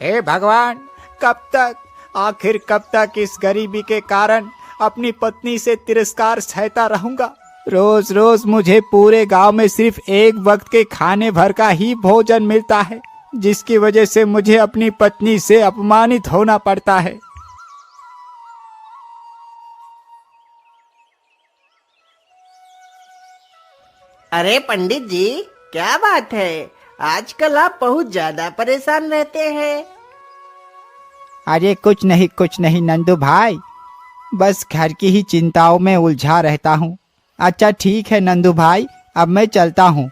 हे भगवान, कब तक, आखिर कब तक इस गरीबी के कारण अपनी पत्नी से तिरस्कार सहता रहूंगा। रोज रोज मुझे पूरे गांव में सिर्फ एक वक्त के खाने भर का ही भोजन मिलता है, जिसकी वजह से मुझे अपनी पत्नी से अपमानित होना पड़ता है। अरे पंडित जी, क्या बात है? आजकल आप बहुत ज्यादा परेशान रहते हैं। अरे कुछ नहीं नंदू भाई, बस घर की ही चिंताओं में उलझा रहता हूँ। अच्छा ठीक है नंदू भाई, अब मैं चलता हूँ।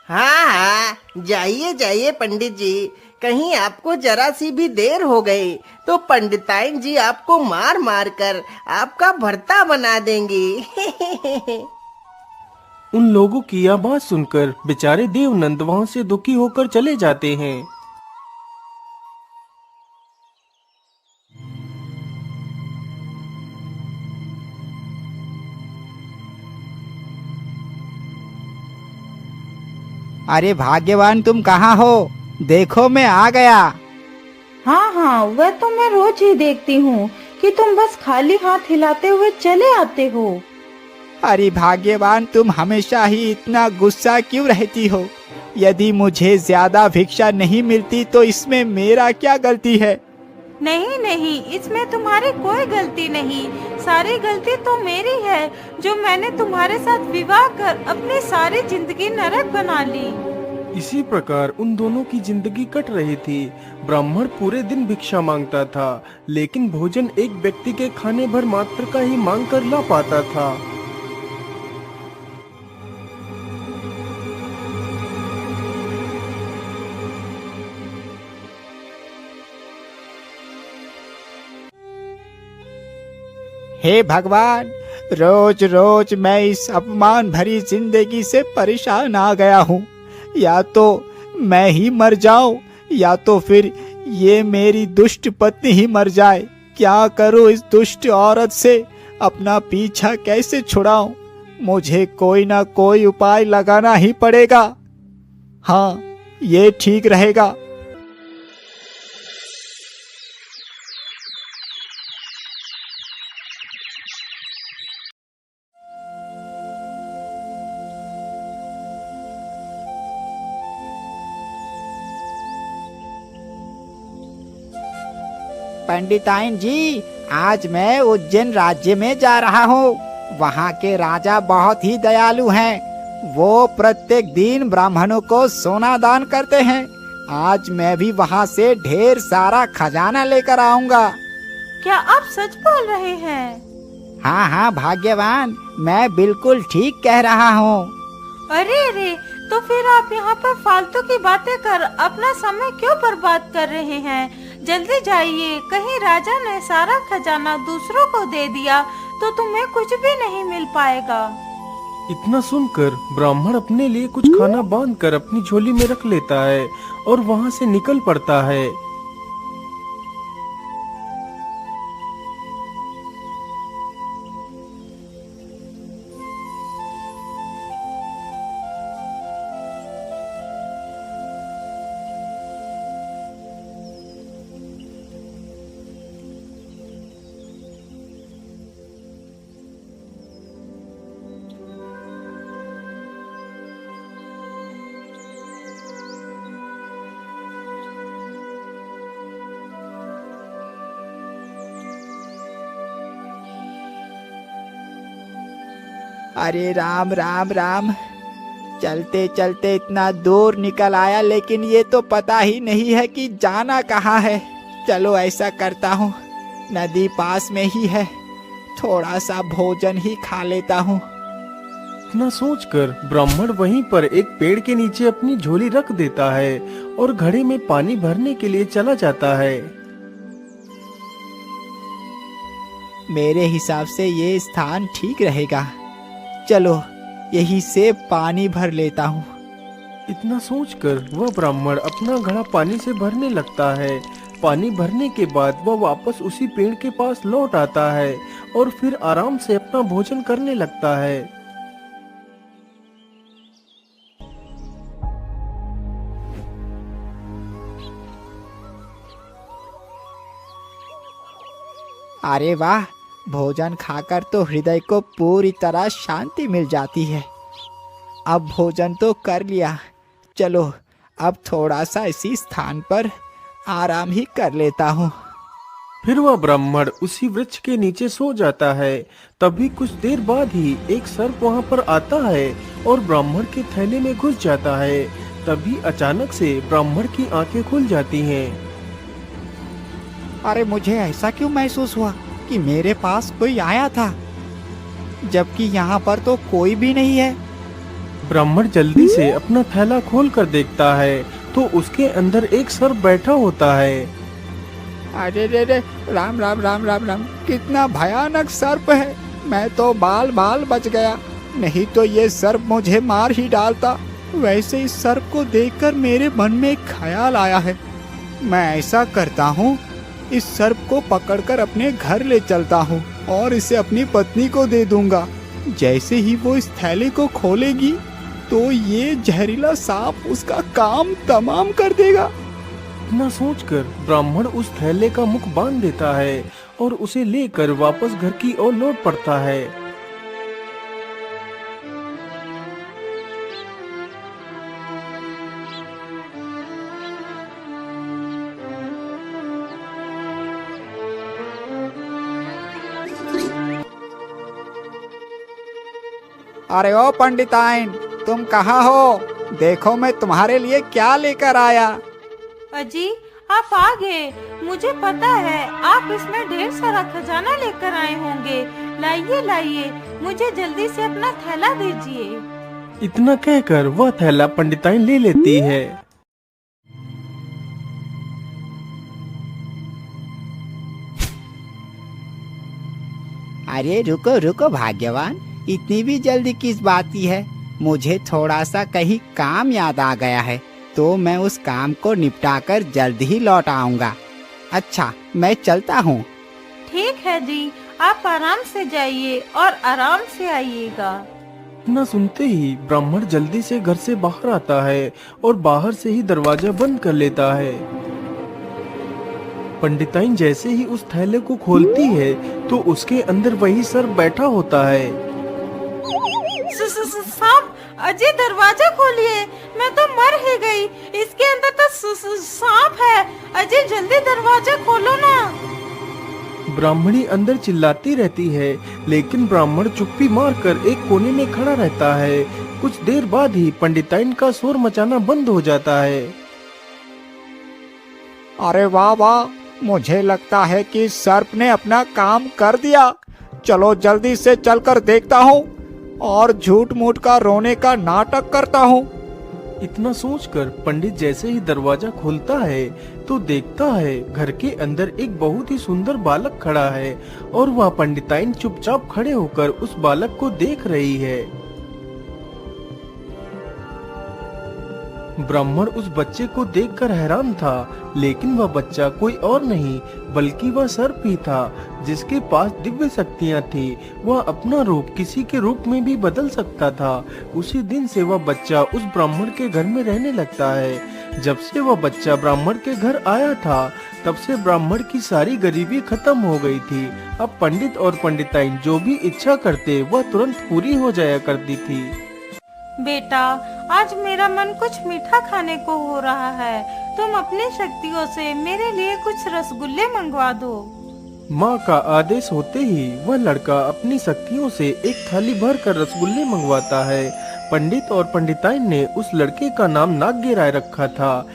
हाँ हाँ, जाइए जाइए पंडित जी। कहीं आपको जरा सी भी देर हो गई तो पंडिताइन जी आपको मार मार कर आपका भर्ता बना देंगी। उन लोगों की यह बात सुनकर बेचारे देवनंद वहां से दुखी होकर चले जाते हैं। अरे भाग्यवान, तुम कहाँ हो? देखो मैं आ गया। हाँ हाँ, वह तो मैं रोज ही देखती हूँ कि तुम बस खाली हाथ हिलाते हुए चले आते हो। अरे भाग्यवान, तुम हमेशा ही इतना गुस्सा क्यों रहती हो? यदि मुझे ज्यादा भिक्षा नहीं मिलती तो इसमें मेरा क्या गलती है? नहीं नहीं, इसमें तुम्हारी कोई गलती नहीं। सारी गलती तो मेरी है, जो मैंने तुम्हारे साथ विवाह कर अपनी सारी जिंदगी नरक बना ली। इसी प्रकार उन दोनों की जिंदगी कट रही थी। ब्राह्मण पूरे दिन भिक्षा मांगता था, लेकिन भोजन एक व्यक्ति के खाने भर मात्र का ही मांग कर ला पाता था। हे भगवान, रोज रोज मैं इस अपमान भरी जिंदगी से परेशान आ गया हूँ। या तो मैं ही मर जाऊं, या तो फिर ये मेरी दुष्ट पत्नी ही मर जाए। क्या करूं इस दुष्ट औरत से? अपना पीछा कैसे छुड़ाऊं? मुझे कोई ना कोई उपाय लगाना ही पड़ेगा। हाँ, ये ठीक रहेगा। पंडिताइन जी, आज मैं उज्जैन राज्य में जा रहा हूँ। वहाँ के राजा बहुत ही दयालु हैं। वो प्रत्येक दिन ब्राह्मणों को सोना दान करते हैं। आज मैं भी वहाँ से ढेर सारा खजाना लेकर आऊंगा। क्या आप सच बोल रहे हैं? हाँ हाँ भाग्यवान, मैं बिल्कुल ठीक कह रहा हूँ। अरे अरे, तो फिर आप यहाँ पर फालतू की बातें कर अपना समय क्यों बर्बाद कर रहे हैं? जल्दी जाइए, कहीं राजा ने सारा खजाना दूसरों को दे दिया तो तुम्हें कुछ भी नहीं मिल पाएगा। इतना सुनकर ब्राह्मण अपने लिए कुछ खाना बांधकर अपनी झोली में रख लेता है और वहां से निकल पड़ता है। अरे राम राम राम, चलते चलते इतना दूर निकल आया, लेकिन ये तो पता ही नहीं है कि जाना कहाँ है। चलो ऐसा करता हूँ, नदी पास में ही है, थोड़ा सा भोजन ही खा लेता हूँ। इतना सोचकर ब्राह्मण वहीं पर एक पेड़ के नीचे अपनी झोली रख देता है और घड़े में पानी भरने के लिए चला जाता है। मेरे हिसाब से ये स्थान ठीक रहेगा। चलो यहीं से पानी भर लेता हूँ। इतना सोचकर वह ब्राह्मण अपना घड़ा पानी से भरने लगता है। पानी भरने के बाद वह वापस उसी पेड़ के पास लौट आता है और फिर आराम से अपना भोजन करने लगता है। अरे वाह, भोजन खाकर तो हृदय को पूरी तरह शांति मिल जाती है। अब भोजन तो कर लिया, चलो अब थोड़ा सा इसी स्थान पर आराम ही कर लेता हूँ। फिर वह ब्राह्मण उसी वृक्ष के नीचे सो जाता है। तभी कुछ देर बाद ही एक सर्प वहाँ पर आता है और ब्राह्मण के थैले में घुस जाता है। तभी अचानक से ब्राह्मण की आंखें खुल जाती हैं। अरे मुझे ऐसा क्यों महसूस हुआ कि मेरे पास कोई आया था, जबकि यहाँ पर तो कोई भी नहीं है। ब्राह्मण जल्दी से अपना थैला खोल कर देखता है तो उसके अंदर एक सर्प बैठा होता है। अरे रे रे, राम राम राम राम राम, कितना भयानक सर्प है। मैं तो बाल बाल बच गया, नहीं तो ये सर्प मुझे मार ही डालता। वैसे इस सर्प को देखकर मेरे मन में एक ख्याल आया है। मैं ऐसा करता हूँ, इस सर्प को पकड़कर अपने घर ले चलता हूँ और इसे अपनी पत्नी को दे दूंगा। जैसे ही वो इस थैले को खोलेगी तो ये जहरीला सांप उसका काम तमाम कर देगा। इतना सोचकर ब्राह्मण उस थैले का मुख बांध देता है और उसे लेकर वापस घर की ओर लौट पड़ता है। अरे ओ पंडिताइन, तुम कहाँ हो? देखो मैं तुम्हारे लिए क्या लेकर आया। अजी, आप आ गए। मुझे पता है आप इसमें ढेर सारा खजाना लेकर आए होंगे। लाइए लाइए, मुझे जल्दी से अपना थैला दीजिए। इतना कहकर वह थैला पंडिताइन ले लेती है। अरे रुको रुको भाग्यवान, इतनी भी जल्दी किस बात की है? मुझे थोड़ा सा कहीं काम याद आ गया है, तो मैं उस काम को निपटाकर जल्द ही लौट आऊंगा। अच्छा, मैं चलता हूँ। ठीक है जी, आप आराम से जाइए और आराम से आइएगा। इतना सुनते ही ब्राह्मण जल्दी से घर से बाहर आता है और बाहर से ही दरवाजा बंद कर लेता है। पंडिताइन जैसे ही उस थैले को खोलती है तो उसके अंदर वही सर्प बैठा होता है। सांप, अजय दरवाजा खोलिए, मैं तो मर ही गई। इसके अंदर तो सांप है। अजय जल्दी दरवाजा खोलो ना। ब्राह्मणी अंदर चिल्लाती रहती है, लेकिन ब्राह्मण चुप्पी मारकर एक कोने में खड़ा रहता है। कुछ देर बाद ही पंडिताइन का शोर मचाना बंद हो जाता है। अरे वाह वाह, मुझे लगता है कि सर्प ने अपना काम कर दिया। चलो जल्दी से चलकर देखता हूँ और झूठ मूठ का रोने का नाटक करता हूँ। इतना सोचकर पंडित जैसे ही दरवाजा खोलता है तो देखता है घर के अंदर एक बहुत ही सुंदर बालक खड़ा है और वह पंडिताइन चुपचाप खड़े होकर उस बालक को देख रही है। ब्राह्मण उस बच्चे को देखकर हैरान था, लेकिन वह बच्चा कोई और नहीं बल्कि वह सर्प ही था, जिसके पास दिव्य शक्तियां थी। वह अपना रूप किसी के रूप में भी बदल सकता था। उसी दिन से वह बच्चा उस ब्राह्मण के घर में रहने लगता है। जब से वह बच्चा ब्राह्मण के घर आया था, तब से ब्राह्मण की सारी गरीबी खत्म हो गई थी। अब पंडित और पंडिताइन जो भी इच्छा करते वह तुरंत पूरी हो जाया करती थी। बेटा, आज मेरा मन कुछ मीठा खाने को हो रहा है। तुम अपनी शक्तियों से मेरे लिए कुछ रसगुल्ले मंगवा दो। माँ का आदेश होते ही वह लड़का अपनी शक्तियों से एक थाली भर कर रसगुल्ले मंगवाता है। पंडित और पंडिताइन ने उस लड़के का नाम नाग्य राय रखा था।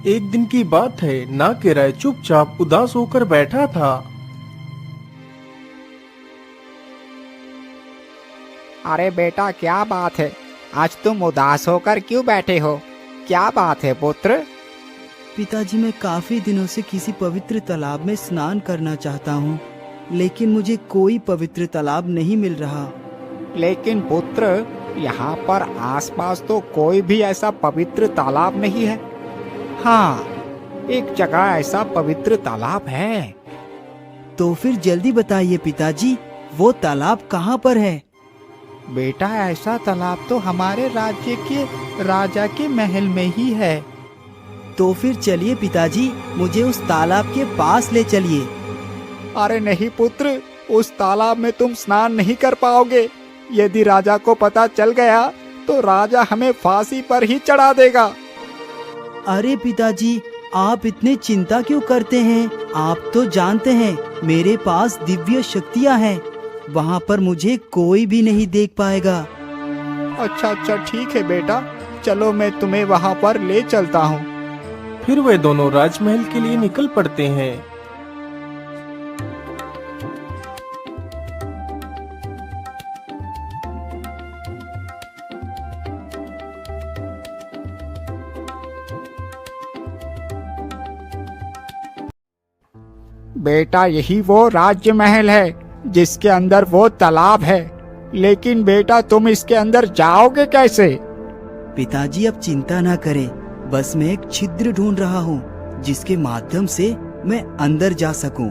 एक दिन की बात है, नाग्य राय चुपचाप उदास होकर बैठा था। अरे बेटा, क्या बात है? आज तुम उदास होकर क्यों बैठे हो? क्या बात है पुत्र? पिताजी, मैं काफी दिनों से किसी पवित्र तालाब में स्नान करना चाहता हूँ, लेकिन मुझे कोई पवित्र तालाब नहीं मिल रहा। लेकिन पुत्र, यहाँ पर आसपास तो कोई भी ऐसा पवित्र तालाब नहीं है। हाँ, एक जगह ऐसा पवित्र तालाब है। तो फिर जल्दी बताइए पिताजी, वो तालाब कहाँ पर है? बेटा ऐसा तालाब तो हमारे राज्य के राजा के महल में ही है। तो फिर चलिए पिताजी, मुझे उस तालाब के पास ले चलिए। अरे नहीं पुत्र, उस तालाब में तुम स्नान नहीं कर पाओगे। यदि राजा को पता चल गया तो राजा हमें फांसी पर ही चढ़ा देगा। अरे पिताजी, आप इतनी चिंता क्यों करते हैं? आप तो जानते हैं मेरे पास दिव्य शक्तियाँ हैं, वहाँ पर मुझे कोई भी नहीं देख पाएगा। अच्छा ठीक है बेटा, चलो मैं तुम्हें वहाँ पर ले चलता हूँ। फिर वे दोनों राजमहल के लिए निकल पड़ते हैं। बेटा यही वो राज्य महल है जिसके अंदर वो तालाब है, लेकिन बेटा तुम इसके अंदर जाओगे कैसे? पिताजी अब चिंता ना करें, बस मैं एक छिद्र ढूंढ रहा हूँ जिसके माध्यम से मैं अंदर जा सकूं।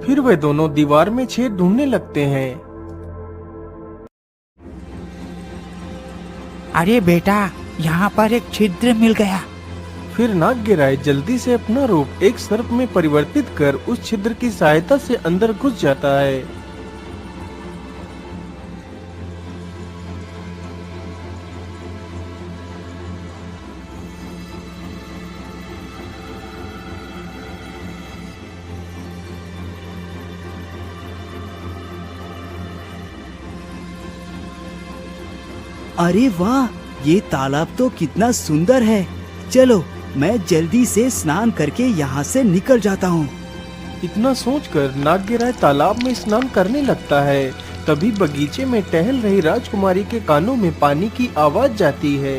फिर वे दोनों दीवार में छेद ढूंढने लगते हैं। अरे बेटा, यहाँ पर एक छिद्र मिल गया। फिर नागराय जल्दी से अपना रूप एक सर्प में परिवर्तित कर उस छिद्र की सहायता से अंदर घुस जाता है। अरे वाह, ये तालाब तो कितना सुंदर है। चलो मैं जल्दी से स्नान करके यहाँ से निकल जाता हूँ। इतना सोचकर नागराय तालाब में स्नान करने लगता है। तभी बगीचे में टहल रही राजकुमारी के कानों में पानी की आवाज जाती है।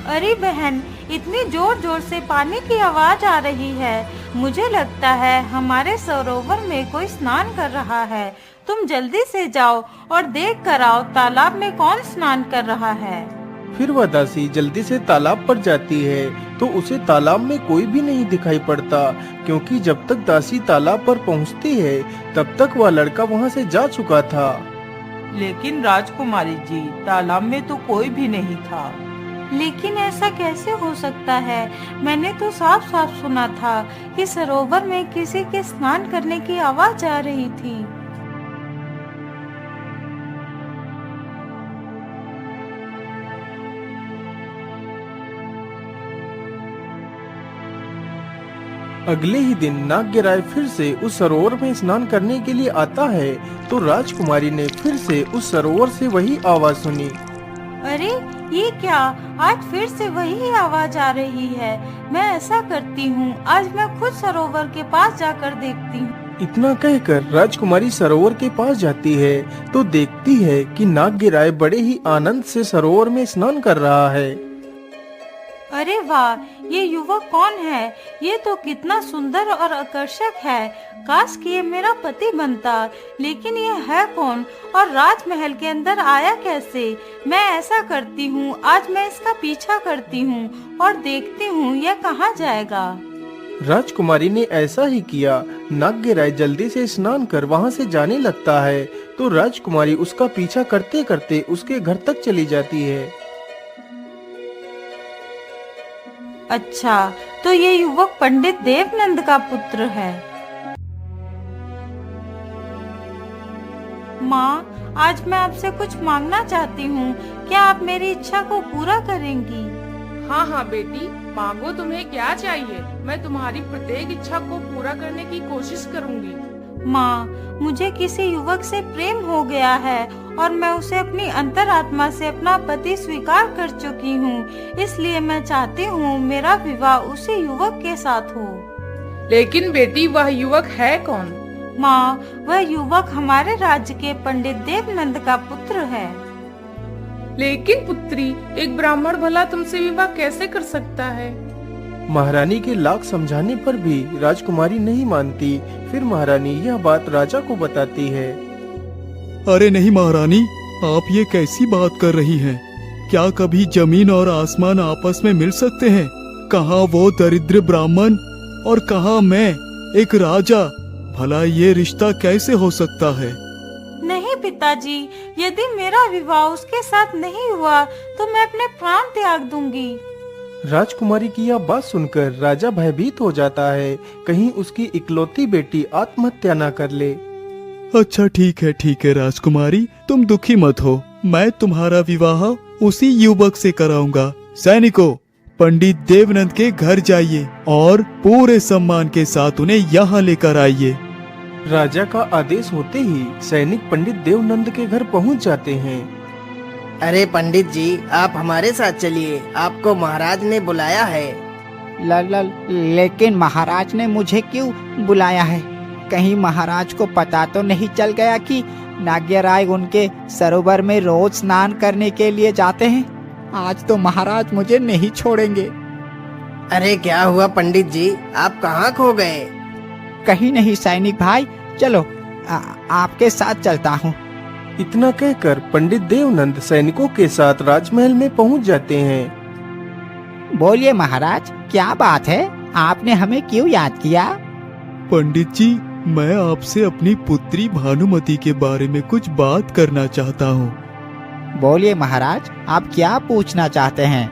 अरे बहन, इतनी जोर जोर से पानी की आवाज आ रही है। मुझे लगता है हमारे सरोवर में कोई स्नान कर रहा है। तुम जल्दी से जाओ और देख कर आओ तालाब में कौन स्नान कर रहा है। फिर वह दासी जल्दी से तालाब पर जाती है तो उसे तालाब में कोई भी नहीं दिखाई पड़ता, क्योंकि जब तक दासी तालाब पर पहुंचती है तब तक वह लड़का वहां से जा चुका था। लेकिन राजकुमारी जी, तालाब में तो कोई भी नहीं था। लेकिन ऐसा कैसे हो सकता है? मैंने तो साफ साफ सुना था कि सरोवर में किसी के स्नान करने की आवाज आ रही थी। अगले ही दिन नागराय फिर से उस सरोवर में स्नान करने के लिए आता है तो राजकुमारी ने फिर से उस सरोवर से वही आवाज सुनी। अरे ये क्या, आज फिर से वही आवाज आ रही है। मैं ऐसा करती हूँ, आज मैं खुद सरोवर के पास जाकर देखती हूँ। इतना कहकर राजकुमारी सरोवर के पास जाती है तो देखती है कि नागराय बड़े ही आनंद से सरोवर में स्नान कर रहा है। अरे वाह, ये युवक कौन है? ये तो कितना सुंदर और आकर्षक है। काश कि ये मेरा पति बनता। लेकिन ये है कौन और राजमहल के अंदर आया कैसे? मैं ऐसा करती हूँ, आज मैं इसका पीछा करती हूँ और देखती हूँ यह कहाँ जाएगा। राजकुमारी ने ऐसा ही किया। नागराय जल्दी से स्नान कर वहाँ से जाने लगता है तो राजकुमारी उसका पीछा करते करते उसके घर तक चली जाती है। अच्छा, तो ये युवक पंडित देवनंद का पुत्र है। माँ, आज मैं आपसे कुछ मांगना चाहती हूँ। क्या आप मेरी इच्छा को पूरा करेंगी? हाँ हाँ बेटी, मांगो, तुम्हें क्या चाहिए। मैं तुम्हारी प्रत्येक इच्छा को पूरा करने की कोशिश करूँगी। माँ, मुझे किसी युवक से प्रेम हो गया है और मैं उसे अपनी अंतरात्मा से अपना पति स्वीकार कर चुकी हूँ। इसलिए मैं चाहती हूँ मेरा विवाह उसी युवक के साथ हो। लेकिन बेटी, वह युवक है कौन? माँ, वह युवक हमारे राज्य के पंडित देवनंद का पुत्र है। लेकिन पुत्री, एक ब्राह्मण भला तुमसे विवाह कैसे कर सकता है? महारानी के लाख समझाने पर भी राजकुमारी नहीं मानती। फिर महारानी यह बात राजा को बताती है। अरे नहीं महारानी, आप ये कैसी बात कर रही हैं? क्या कभी जमीन और आसमान आपस में मिल सकते हैं? कहाँ वो दरिद्र ब्राह्मण और कहाँ मैं, एक राजा। भला ये रिश्ता कैसे हो सकता है? नहीं पिताजी, यदि मेरा विवाह उसके साथ नहीं हुआ तो मैं अपने प्राण त्याग दूंगी। राजकुमारी की यह बात सुनकर राजा भयभीत हो जाता है, कहीं उसकी इकलौती बेटी आत्महत्या न कर ले। अच्छा ठीक है राजकुमारी, तुम दुखी मत हो। मैं तुम्हारा विवाह उसी युवक से कराऊंगा। सैनिकों, पंडित देवनंद के घर जाइए और पूरे सम्मान के साथ उन्हें यहाँ लेकर आइए। राजा का आदेश होते ही सैनिक पंडित देवनंद के घर पहुँच जाते हैं। अरे पंडित जी, आप हमारे साथ चलिए, आपको महाराज ने बुलाया है। लेकिन महाराज ने मुझे क्यों बुलाया है? कहीं महाराज को पता तो नहीं चल गया कि नाग्यराय उनके सरोवर में रोज स्नान करने के लिए जाते हैं? आज तो महाराज मुझे नहीं छोड़ेंगे। अरे क्या हुआ पंडित जी, आप कहाँ खो गए? कहीं नहीं सैनिक भाई, चलो आपके साथ चलता हूँ। इतना कहकर पंडित देवनंद सैनिकों के साथ राजमहल में पहुंच जाते हैं। बोलिए महाराज, क्या बात है? आपने हमें क्यों याद किया? पंडित जी, मैं आपसे अपनी पुत्री भानुमति के बारे में कुछ बात करना चाहता हूँ। बोलिए महाराज, आप क्या पूछना चाहते हैं?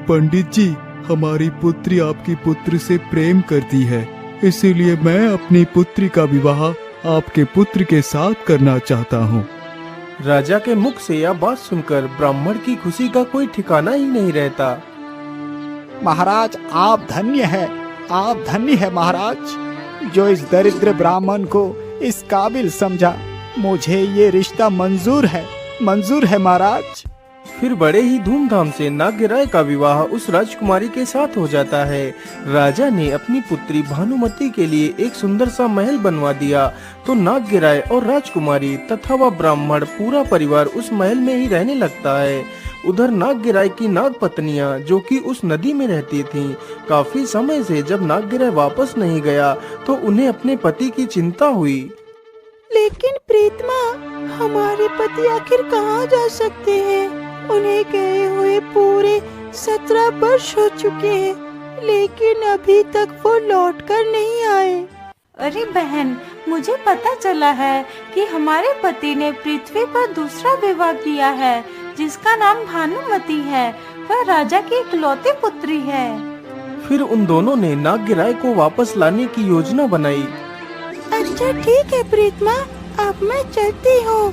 पंडित जी, हमारी पुत्री आपकी पुत्र से प्रेम करती है, इसीलिए मैं अपनी पुत्री का विवाह आपके पुत्र के साथ करना चाहता हूँ। राजा के मुख से यह बात सुनकर ब्राह्मण की खुशी का कोई ठिकाना ही नहीं रहता। महाराज, आप धन्य है महाराज, जो इस दरिद्र ब्राह्मण को इस काबिल समझा। मुझे ये रिश्ता मंजूर है महाराज। फिर बड़े ही धूमधाम से नाग्यराय का विवाह उस राजकुमारी के साथ हो जाता है। राजा ने अपनी पुत्री भानुमति के लिए एक सुंदर सा महल बनवा दिया, तो नाग्यराय और राजकुमारी तथा वह ब्राह्मण पूरा परिवार उस महल में ही रहने लगता है। उधर नाग्यराय की नाग पत्नियां, जो कि उस नदी में रहती थीं, काफी समय से जब नाग्यराय वापस नहीं गया तो उन्हें अपने पति की चिंता हुई। लेकिन प्रीतमा, हमारे पति आखिर कहाँ जा सकते हैं? उन्हें गए हुए पूरे 17 वर्ष हो चुके हैं, लेकिन अभी तक वो लौटकर नहीं आए। अरे बहन, मुझे पता चला है कि हमारे पति ने पृथ्वी पर दूसरा विवाह किया है, जिसका नाम भानुमति है। वह राजा की इकलौती पुत्री है। फिर उन दोनों ने नाग्यराय को वापस लाने की योजना बनाई। अच्छा ठीक है प्रीतमा, अब मैं चलती हूँ।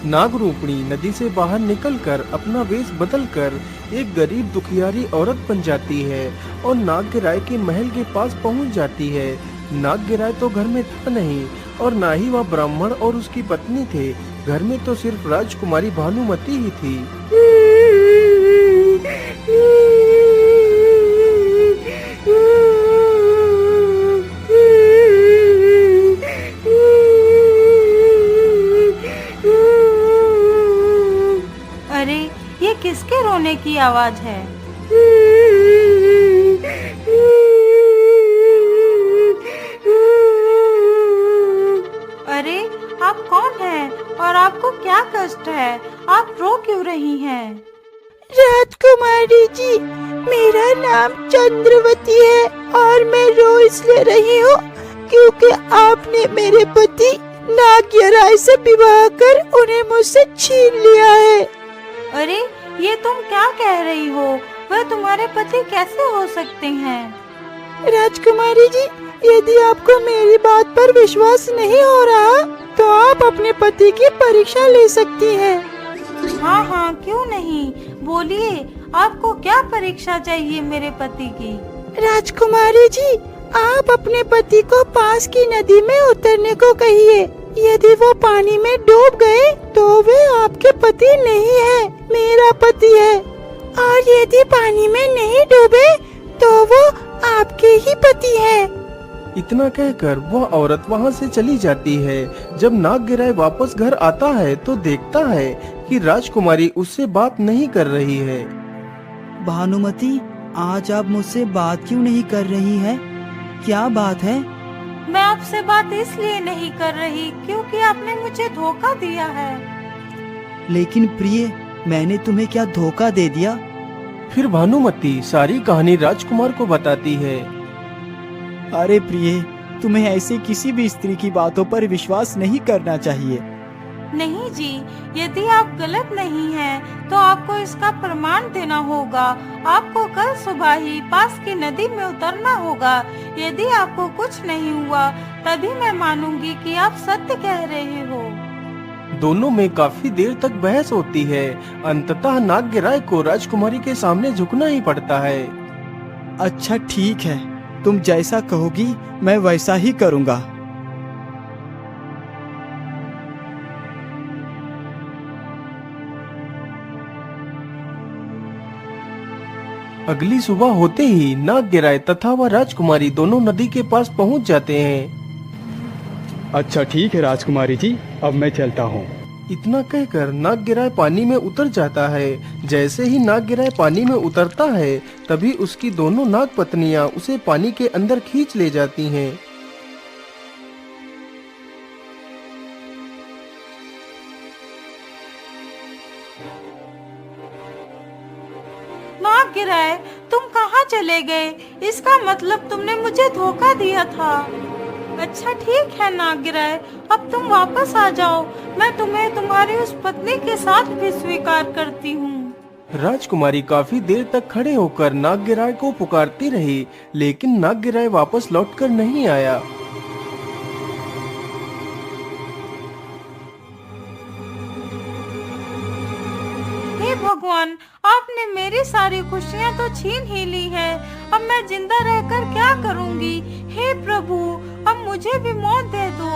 नागरूपणी नदी से बाहर निकलकर अपना वेश बदलकर एक गरीब दुखियारी औरत बन जाती है और नाग्यराय के महल के पास पहुंच जाती है। नाग्यराय तो घर में था नहीं और ना ही वह ब्राह्मण और उसकी पत्नी थे। घर में तो सिर्फ राजकुमारी भानुमति ही थी। अरे, ये किसके रोने की आवाज है? अरे, आप कौन हैं और आपको क्या कष्ट है? आप रो क्यों रही हैं? राजकुमारी जी, मेरा नाम चंद्रवती है और मैं रो इसलिए रही हूँ क्योंकि आपने मेरे पति नाग्यराय से विवाह कर उन्हें मुझसे छीन लिया है। अरे, ये तुम क्या कह रही हो? वह तुम्हारे पति कैसे हो सकते हैं? राजकुमारी जी, यदि आपको मेरी बात पर विश्वास नहीं हो रहा तो आप अपने पति की परीक्षा ले सकती हैं। हाँ हाँ, क्यों नहीं, बोलिए, आपको क्या परीक्षा चाहिए मेरे पति की? राजकुमारी जी, आप अपने पति को पास की नदी में उतरने को कहिए। यदि वो पानी में डूब गए तो वे आपके पति नहीं है, मेरा पति है। और यदि पानी में नहीं डूबे तो वो आपके ही पति है। इतना कहकर वह औरत वहाँ से चली जाती है। जब नाग्यराय वापस घर आता है तो देखता है कि राजकुमारी उससे बात नहीं कर रही है। भानुमति, आज आप मुझसे बात क्यों नहीं कर रही है? क्या बात है? मैं आपसे बात इसलिए नहीं कर रही क्योंकि आपने मुझे धोखा दिया है। लेकिन प्रिय, मैंने तुम्हें क्या धोखा दे दिया? फिर भानुमति सारी कहानी राजकुमार को बताती है। अरे प्रिय, तुम्हें ऐसे किसी भी स्त्री की बातों पर विश्वास नहीं करना चाहिए। नहीं जी, यदि आप गलत नहीं हैं, तो आपको इसका प्रमाण देना होगा। आपको कल सुबह ही पास की नदी में उतरना होगा। यदि आपको कुछ नहीं हुआ, तभी मैं मानूंगी कि आप सत्य कह रहे हो। दोनों में काफी देर तक बहस होती है। अंततः नाग्यराय को राजकुमारी के सामने झुकना ही पड़ता है। अच्छा ठीक है, तुम जैसा कहोगी मैं वैसा ही करूँगा। अगली सुबह होते ही नाग्यराय तथा वह राजकुमारी दोनों नदी के पास पहुंच जाते हैं। अच्छा ठीक है राजकुमारी जी, अब मैं चलता हूँ। इतना कहकर नाग्यराय पानी में उतर जाता है। जैसे ही नाग्यराय पानी में उतरता है, तभी उसकी दोनों नाग पत्नियां उसे पानी के अंदर खींच ले जाती हैं। नाग्यराय, तुम कहाँ चले गए? इसका मतलब तुमने मुझे धोखा दिया था। अच्छा ठीक है नाग्यराय, अब तुम वापस आ जाओ। मैं तुम्हें तुम्हारी उस पत्नी के साथ भी स्वीकार करती हूँ। राजकुमारी काफी देर तक खड़े होकर नाग्यराय को पुकारती रही, लेकिन नाग्यराय वापस लौटकर नहीं आया। हे भगवान, आपने मेरी सारी खुशियाँ तो छीन ही ली है। अब मैं जिंदा रहकर क्या करूँगी? हे प्रभु, अब मुझे भी मौत दे दो।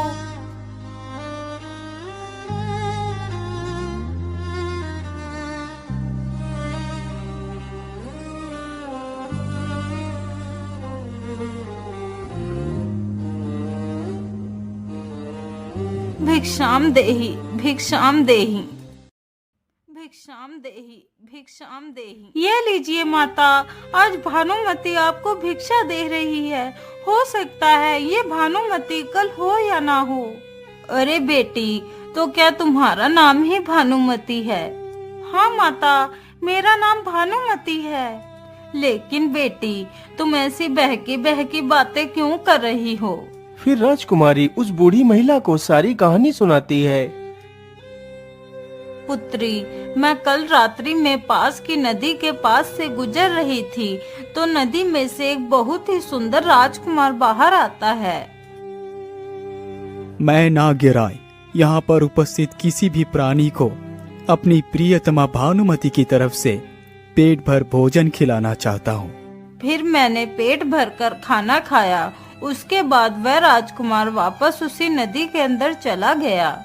भिक्षाम देहि, भिक्षाम देहि, भिक्षाम देहि, भिक्षाम देहि। ये लीजिए माता, आज भानुमति आपको भिक्षा दे रही है। हो सकता है ये भानुमति कल हो या ना हो। अरे बेटी, तो क्या तुम्हारा नाम ही भानुमति है? हाँ माता, मेरा नाम भानुमति है। लेकिन बेटी, तुम ऐसी बहकी बहकी बातें क्यों कर रही हो? फिर राजकुमारी उस बूढ़ी महिला को सारी कहानी सुनाती है। पुत्री, मैं कल रात्रि में पास की नदी के पास से गुजर रही थी, तो नदी में से एक बहुत ही सुंदर राजकुमार बाहर आता है। मैं नाग्यराय यहाँ पर उपस्थित किसी भी प्राणी को अपनी प्रियतमा भानुमति की तरफ से पेट भर भोजन खिलाना चाहता हूँ। फिर मैंने पेट भरकर खाना खाया। उसके बाद वह राजकुमार वापस उसी नदी के अंदर चला गया।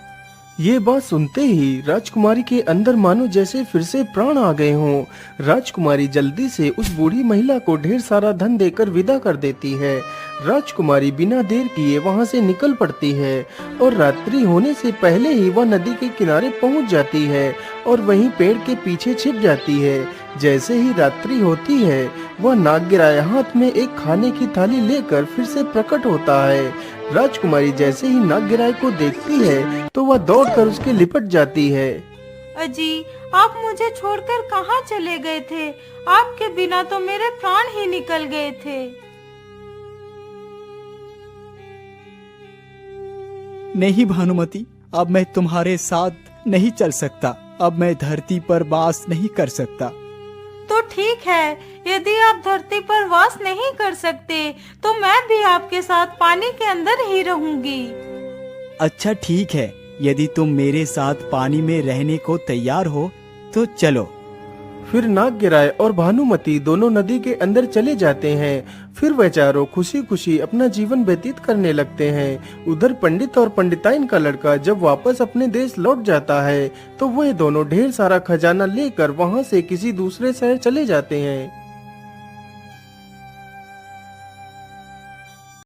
ये बात सुनते ही राजकुमारी के अंदर मानो जैसे फिर से प्राण आ गए हों। राजकुमारी जल्दी से उस बूढ़ी महिला को ढेर सारा धन देकर विदा कर देती है। राजकुमारी बिना देर किए वहाँ से निकल पड़ती है और रात्रि होने से पहले ही वह नदी के किनारे पहुँच जाती है और वहीं पेड़ के पीछे छिप जाती है। जैसे ही रात्रि होती है, वह नाग्यराय हाथ में एक खाने की थाली लेकर फिर से प्रकट होता है। राजकुमारी जैसे ही नाग्यराय को देखती है, तो वह दौड़कर उसके लिपट जाती है। अजी, आप मुझे छोड़कर कहाँ चले गए थे? आपके बिना तो मेरे प्राण ही निकल गए थे। नहीं भानुमति, अब मैं तुम्हारे साथ नहीं चल सकता। अब मैं धरती पर वास नहीं कर सकता। तो ठीक है, यदि आप धरती पर वास नहीं कर सकते, तो मैं भी आपके साथ पानी के अंदर ही रहूंगी। अच्छा ठीक है, यदि तुम मेरे साथ पानी में रहने को तैयार हो तो चलो। फिर नाग्यराय और भानुमति दोनों नदी के अंदर चले जाते हैं। फिर वह चारों खुशी खुशी अपना जीवन व्यतीत करने लगते हैं। उधर पंडित और पंडिताइन का लड़का जब वापस अपने देश लौट जाता है, तो वह दोनों ढेर सारा खजाना लेकर वहां से किसी दूसरे शहर चले जाते हैं।